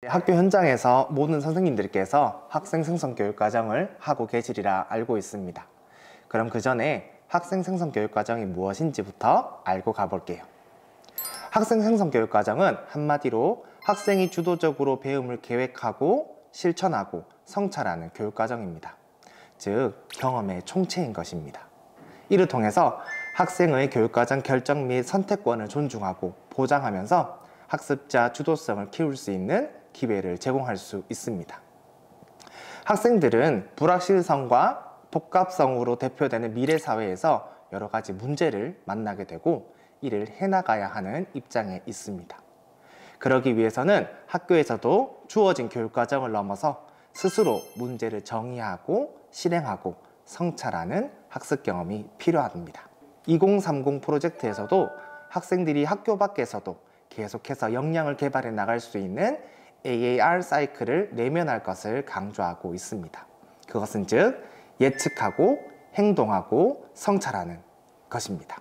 학교 현장에서 모든 선생님들께서 학생 생성 교육 과정을 하고 계시리라 알고 있습니다. 그럼 그 전에 학생 생성 교육 과정이 무엇인지부터 알고 가볼게요. 학생 생성 교육 과정은 한마디로 학생이 주도적으로 배움을 계획하고 실천하고 성찰하는 교육 과정입니다. 즉, 경험의 총체인 것입니다. 이를 통해서 학생의 교육과정 결정 및 선택권을 존중하고 보장하면서 학습자 주도성을 키울 수 있는 기회를 제공할 수 있습니다. 학생들은 불확실성과 복합성으로 대표되는 미래 사회에서 여러 가지 문제를 만나게 되고 이를 해나가야 하는 입장에 있습니다. 그러기 위해서는 학교에서도 주어진 교육과정을 넘어서 스스로 문제를 정의하고 실행하고 성찰하는 학습 경험이 필요합니다. 2030 프로젝트에서도 학생들이 학교 밖에서도 계속해서 역량을 개발해 나갈 수 있는 AAR 사이클을 내면할 것을 강조하고 있습니다. 그것은 즉 예측하고 행동하고 성찰하는 것입니다.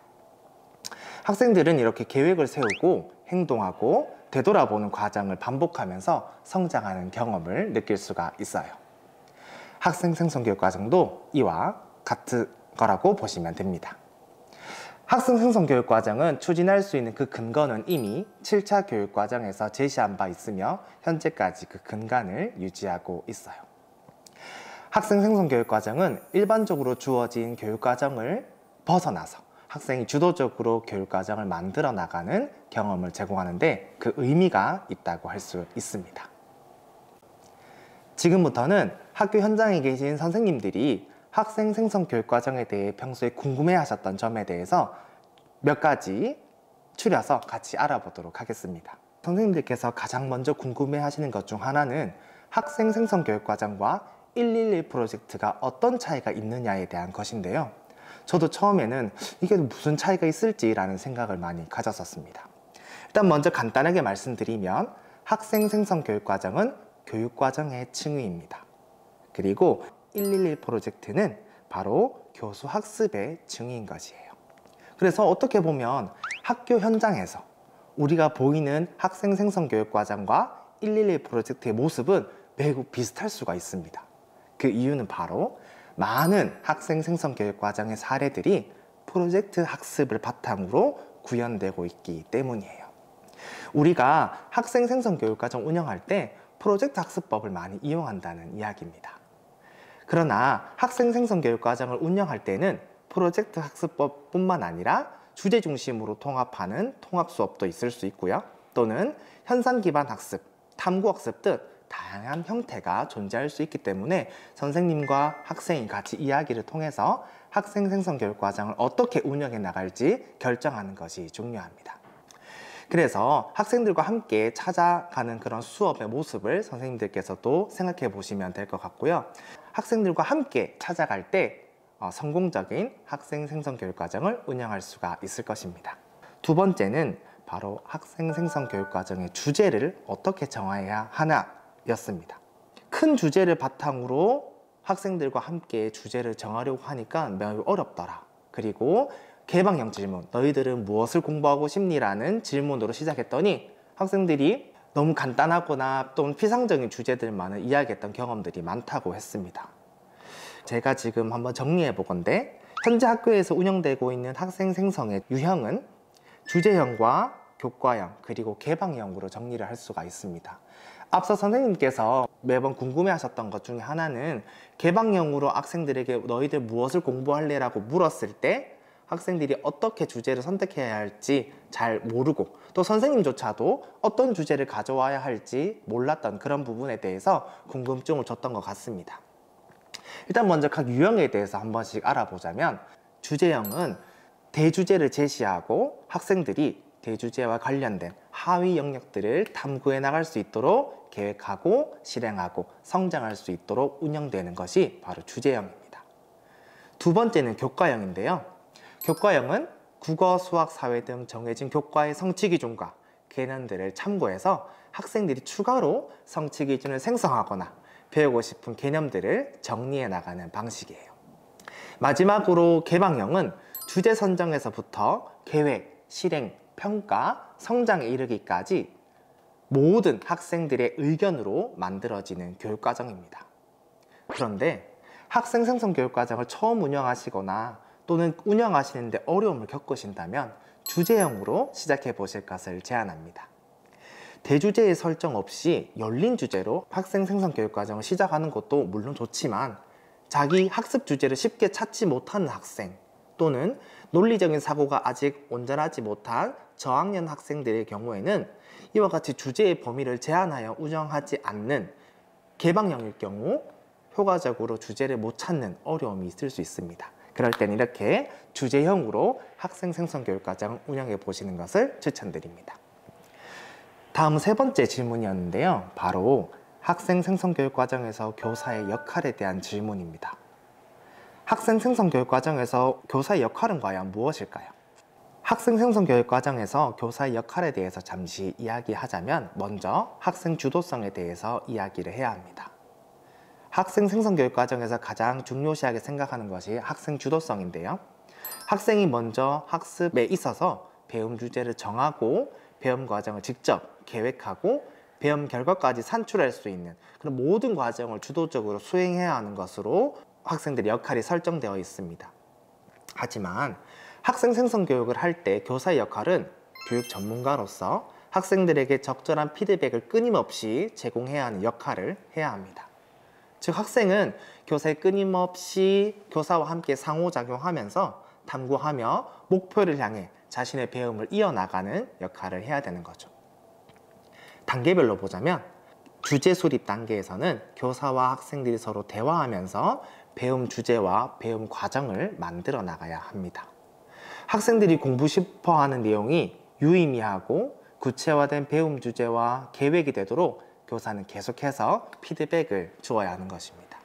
학생들은 이렇게 계획을 세우고 행동하고 되돌아보는 과정을 반복하면서 성장하는 경험을 느낄 수가 있어요. 학생 생성 교육 과정도 이와 같은 거라고 보시면 됩니다. 학생 생성 교육 과정은 추진할 수 있는 그 근거는 이미 7차 교육 과정에서 제시한 바 있으며 현재까지 그 근간을 유지하고 있어요. 학생 생성 교육 과정은 일반적으로 주어진 교육 과정을 벗어나서 학생이 주도적으로 교육 과정을 만들어 나가는 경험을 제공하는데 그 의미가 있다고 할 수 있습니다. 지금부터는 학교 현장에 계신 선생님들이 학생 생성 교육 과정에 대해 평소에 궁금해 하셨던 점에 대해서 몇 가지 추려서 같이 알아보도록 하겠습니다. 선생님들께서 가장 먼저 궁금해 하시는 것 중 하나는 학생 생성 교육 과정과 111 프로젝트가 어떤 차이가 있느냐에 대한 것인데요. 저도 처음에는 이게 무슨 차이가 있을지라는 생각을 많이 가졌었습니다. 일단 먼저 간단하게 말씀드리면 학생 생성 교육 과정은 교육 과정의 칭의입니다. 그리고 111 프로젝트는 바로 교수 학습의 칭의인 것이에요. 그래서 어떻게 보면 학교 현장에서 우리가 보이는 학생 생성 교육 과정과 111 프로젝트의 모습은 매우 비슷할 수가 있습니다. 그 이유는 바로 많은 학생 생성 교육 과정의 사례들이 프로젝트 학습을 바탕으로 구현되고 있기 때문이에요. 우리가 학생 생성 교육 과정 운영할 때 프로젝트 학습법을 많이 이용한다는 이야기입니다. 그러나 학생 생성 교육 과정을 운영할 때는 프로젝트 학습법뿐만 아니라 주제 중심으로 통합하는 통합 수업도 있을 수 있고요. 또는 현상 기반 학습, 탐구 학습 등 다양한 형태가 존재할 수 있기 때문에 선생님과 학생이 같이 이야기를 통해서 학생 생성 교육 과정을 어떻게 운영해 나갈지 결정하는 것이 중요합니다. 그래서 학생들과 함께 찾아가는 그런 수업의 모습을 선생님들께서도 생각해 보시면 될 것 같고요. 학생들과 함께 찾아갈 때 성공적인 학생 생성 교육 과정을 운영할 수가 있을 것입니다. 두 번째는 바로 학생 생성 교육 과정의 주제를 어떻게 정해야 하나 였습니다. 큰 주제를 바탕으로 학생들과 함께 주제를 정하려고 하니까 매우 어렵더라. 그리고 개방형 질문, 너희들은 무엇을 공부하고 싶니? 라는 질문으로 시작했더니 학생들이 너무 간단하거나 또는 피상적인 주제들만을 이야기했던 경험들이 많다고 했습니다. 제가 지금 한번 정리해 보건데 현재 학교에서 운영되고 있는 학생 생성의 유형은 주제형과 교과형 그리고 개방형으로 정리를 할 수가 있습니다. 앞서 선생님께서 매번 궁금해 하셨던 것 중에 하나는 개방형으로 학생들에게 너희들 무엇을 공부할래? 라고 물었을 때 학생들이 어떻게 주제를 선택해야 할지 잘 모르고 또 선생님조차도 어떤 주제를 가져와야 할지 몰랐던 그런 부분에 대해서 궁금증을 줬던 것 같습니다. 일단 먼저 각 유형에 대해서 한 번씩 알아보자면 주제형은 대주제를 제시하고 학생들이 대주제와 관련된 하위 영역들을 탐구해 나갈 수 있도록 계획하고 실행하고 성장할 수 있도록 운영되는 것이 바로 주제형입니다. 두 번째는 교과형인데요. 교과형은 국어, 수학, 사회 등 정해진 교과의 성취 기준과 개념들을 참고해서 학생들이 추가로 성취 기준을 생성하거나 배우고 싶은 개념들을 정리해 나가는 방식이에요. 마지막으로 개방형은 주제 선정에서부터 계획, 실행, 평가, 성장에 이르기까지 모든 학생들의 의견으로 만들어지는 교육과정입니다. 그런데 학생 생성 교육과정을 처음 운영하시거나 또는 운영하시는데 어려움을 겪으신다면 주제형으로 시작해 보실 것을 제안합니다. 대주제의 설정 없이 열린 주제로 학생 생성 교육과정을 시작하는 것도 물론 좋지만 자기 학습 주제를 쉽게 찾지 못하는 학생 또는 논리적인 사고가 아직 온전하지 못한 저학년 학생들의 경우에는 이와 같이 주제의 범위를 제한하여 운영하지 않는 개방형일 경우 효과적으로 주제를 못 찾는 어려움이 있을 수 있습니다. 그럴 때는 이렇게 주제형으로 학생 생성 교육과정 운영해 보시는 것을 추천드립니다. 다음 세 번째 질문이었는데요. 바로 학생 생성 교육과정에서 교사의 역할에 대한 질문입니다. 학생 생성 교육과정에서 교사의 역할은 과연 무엇일까요? 학생 생성 교육과정에서 교사의 역할에 대해서 잠시 이야기하자면 먼저 학생 주도성에 대해서 이야기를 해야 합니다. 학생 생성 교육과정에서 가장 중요시하게 생각하는 것이 학생 주도성인데요. 학생이 먼저 학습에 있어서 배움 주제를 정하고 배움 과정을 직접 계획하고 배움 결과까지 산출할 수 있는 그런 모든 과정을 주도적으로 수행해야 하는 것으로 학생들의 역할이 설정되어 있습니다. 하지만 학생 생성 교육을 할 때 교사의 역할은 교육 전문가로서 학생들에게 적절한 피드백을 끊임없이 제공해야 하는 역할을 해야 합니다. 즉 학생은 교사에 끊임없이 교사와 함께 상호작용하면서 탐구하며 목표를 향해 자신의 배움을 이어나가는 역할을 해야 되는 거죠. 단계별로 보자면 주제 수립 단계에서는 교사와 학생들이 서로 대화하면서 배움 주제와 배움 과정을 만들어 나가야 합니다. 학생들이 공부 싶어 하는 내용이 유의미하고 구체화된 배움 주제와 계획이 되도록 교사는 계속해서 피드백을 주어야 하는 것입니다.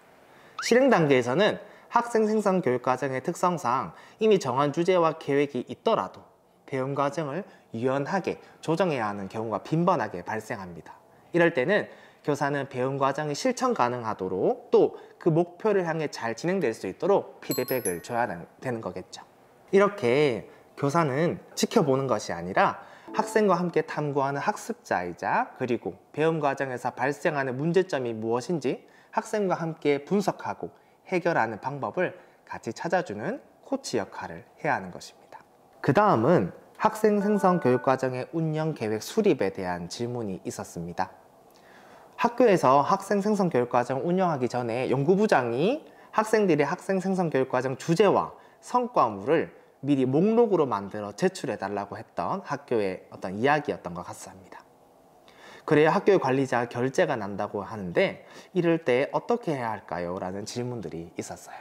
실행 단계에서는 학생 생성 교육 과정의 특성상 이미 정한 주제와 계획이 있더라도 배움 과정을 유연하게 조정해야 하는 경우가 빈번하게 발생합니다. 이럴 때는 교사는 배움 과정이 실천 가능하도록 또 그 목표를 향해 잘 진행될 수 있도록 피드백을 줘야 되는 거겠죠. 이렇게 교사는 지켜보는 것이 아니라 학생과 함께 탐구하는 학습자이자 그리고 배움 과정에서 발생하는 문제점이 무엇인지 학생과 함께 분석하고 해결하는 방법을 같이 찾아주는 코치 역할을 해야 하는 것입니다. 그 다음은 학생 생성 교육과정의 운영 계획 수립에 대한 질문이 있었습니다. 학교에서 학생 생성 교육과정 운영하기 전에 연구부장이 학생들의 학생 생성 교육과정 주제와 성과물을 미리 목록으로 만들어 제출해 달라고 했던 학교의 어떤 이야기였던 것 같습니다. 그래야 학교의 관리자가 결재가 난다고 하는데 이럴 때 어떻게 해야 할까요? 라는 질문들이 있었어요.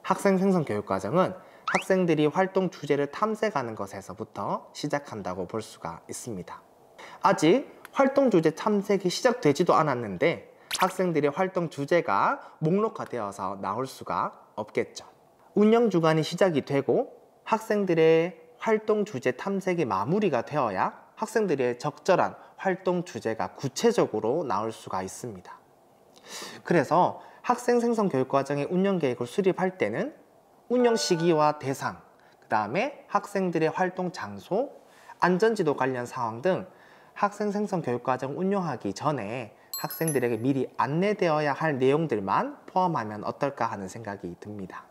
학생 생성 교육과정은 학생들이 활동 주제를 탐색하는 것에서부터 시작한다고 볼 수가 있습니다. 아직 활동 주제 탐색이 시작되지도 않았는데 학생들의 활동 주제가 목록화되어서 나올 수가 없겠죠. 운영 주간이 시작이 되고 학생들의 활동 주제 탐색이 마무리가 되어야 학생들의 적절한 활동 주제가 구체적으로 나올 수가 있습니다. 그래서 학생 생성 교육과정의 운영 계획을 수립할 때는 운영 시기와 대상, 그 다음에 학생들의 활동 장소, 안전지도 관련 사항 등 학생 생성 교육과정 운영하기 전에 학생들에게 미리 안내되어야 할 내용들만 포함하면 어떨까 하는 생각이 듭니다.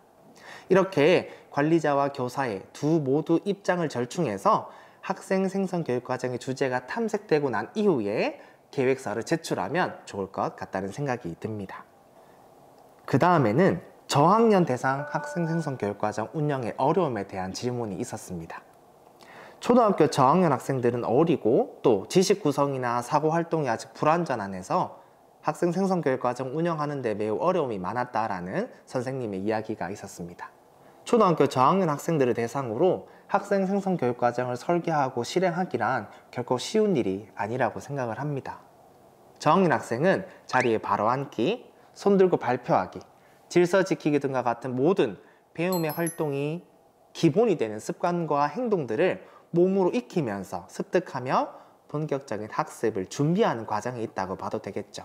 이렇게 관리자와 교사의 두 모두 입장을 절충해서 학생 생성 교육과정의 주제가 탐색되고 난 이후에 계획서를 제출하면 좋을 것 같다는 생각이 듭니다. 그 다음에는 저학년 대상 학생 생성 교육과정 운영의 어려움에 대한 질문이 있었습니다. 초등학교 저학년 학생들은 어리고 또 지식 구성이나 사고 활동이 아직 불완전한 해서 학생 생성 교육과정 운영하는 데 매우 어려움이 많았다라는 선생님의 이야기가 있었습니다. 초등학교 저학년 학생들을 대상으로 학생 생성 교육과정을 설계하고 실행하기란 결코 쉬운 일이 아니라고 생각을 합니다. 저학년 학생은 자리에 바로 앉기, 손 들고 발표하기, 질서 지키기 등과 같은 모든 배움의 활동이 기본이 되는 습관과 행동들을 몸으로 익히면서 습득하며 본격적인 학습을 준비하는 과정이 있다고 봐도 되겠죠.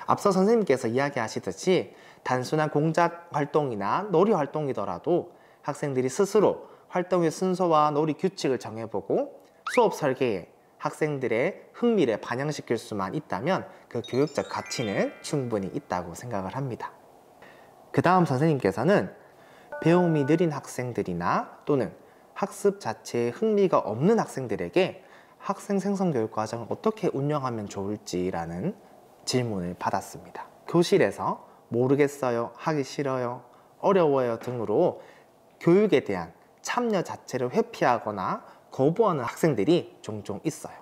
앞서 선생님께서 이야기하시듯이 단순한 공작 활동이나 놀이 활동이더라도 학생들이 스스로 활동의 순서와 놀이 규칙을 정해보고 수업 설계에 학생들의 흥미를 반영시킬 수만 있다면 그 교육적 가치는 충분히 있다고 생각을 합니다. 그 다음 선생님께서는 배움이 느린 학생들이나 또는 학습 자체에 흥미가 없는 학생들에게 학생 생성 교육 과정을 어떻게 운영하면 좋을지라는 질문을 받았습니다. 교실에서 모르겠어요, 하기 싫어요, 어려워요 등으로 교육에 대한 참여 자체를 회피하거나 거부하는 학생들이 종종 있어요.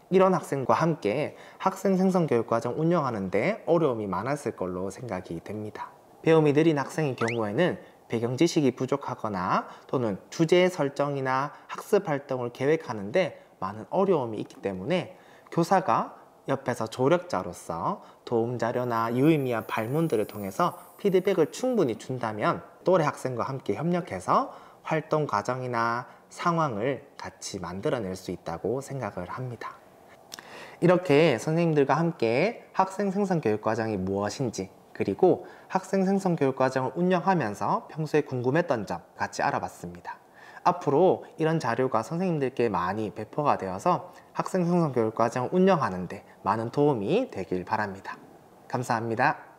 이런 학생과 함께 학생 생성 교육 과정 운영하는데 어려움이 많았을 걸로 생각이 됩니다. 배움이 느린 학생의 경우에는 배경 지식이 부족하거나 또는 주제 설정이나 학습 활동을 계획하는데 많은 어려움이 있기 때문에 교사가 옆에서 조력자로서 도움 자료나 유의미한 발문들을 통해서 피드백을 충분히 준다면 또래 학생과 함께 협력해서 활동 과정이나 상황을 같이 만들어낼 수 있다고 생각을 합니다. 이렇게 선생님들과 함께 학생 생성 교육 과정이 무엇인지, 그리고 학생 생성 교육 과정을 운영하면서 평소에 궁금했던 점 같이 알아봤습니다. 앞으로 이런 자료가 선생님들께 많이 배포가 되어서 학생 생성 교육 과정을 운영하는 데 많은 도움이 되길 바랍니다. 감사합니다.